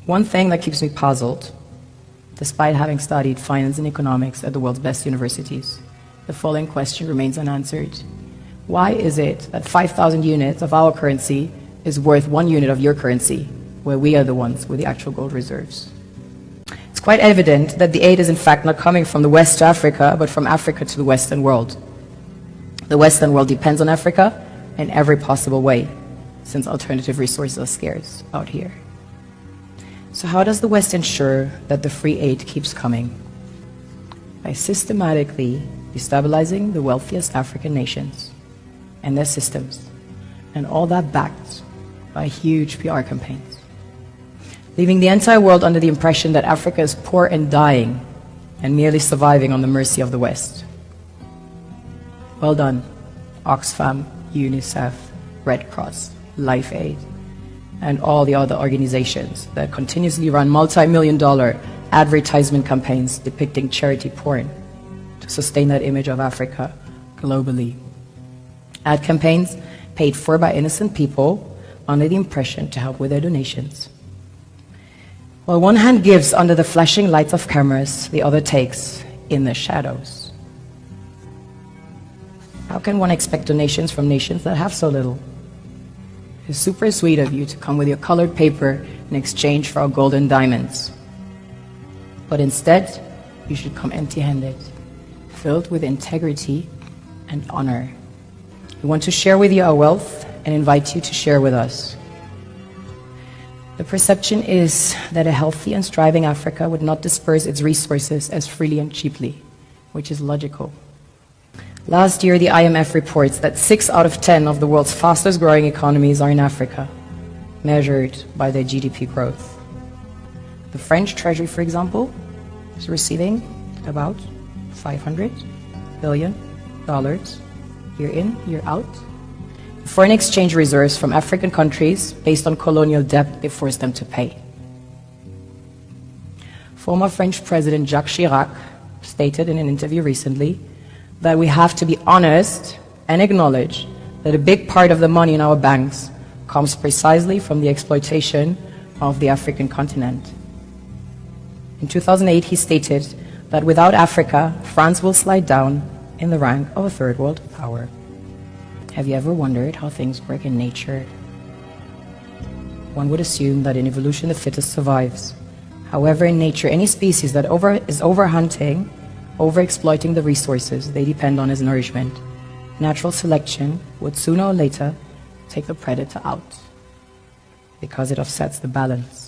One thing that keeps me puzzled, despite having studied finance and economics at the world's best universities, the following question remains unanswered. Why is it that 5,000 units of our currency is worth 1 unit of your currency, where we are the ones with the actual gold reserves? It's quite evident that the aid is in fact not coming from the West to Africa, but from Africa to the Western world. The Western world depends on Africa in every possible way, since alternative resources are scarce out here. So how does the West ensure that the free aid keeps coming? By systematically destabilizing the wealthiest African nations and their systems, and all that backed by huge PR campaigns, leaving the entire world under the impression that Africa is poor and dying and merely surviving on the mercy of the West. Well done, Oxfam, UNICEF, Red Cross, Life Aid, and all the other organizations that continuously run multi-million-dollar advertisement campaigns depicting charity porn to sustain that image of Africa globally. Ad campaigns paid for by innocent people under the impression to help with their donations. While one hand gives under the flashing lights of cameras, the other takes in the shadows. How can one expect donations from nations that have so little? It's super sweet of you to come with your colored paper in exchange for our gold and diamonds. But instead, you should come empty-handed, filled with integrity and honor. We want to share with you our wealth and invite you to share with us. The perception is that a healthy and striving Africa would not disperse its resources as freely and cheaply, which is logical. Last year, the IMF reports that 6 out of 10 of the world's fastest growing economies are in Africa, measured by their GDP growth. The French Treasury, for example, is receiving about $500 billion year in, year out. Foreign exchange reserves from African countries based on colonial debt they forced them to pay. Former French President Jacques Chirac stated in an interview recently that we have to be honest and acknowledge that a big part of the money in our banks comes precisely from the exploitation of the African continent. In 2008, he stated that without Africa, France will slide down in the rank of a third world power. Have you ever wondered how things work in nature? One would assume that in evolution the fittest survives. However, in nature, any species that is overhunting, overexploiting the resources they depend on as nourishment, natural selection would sooner or later take the predator out because it offsets the balance.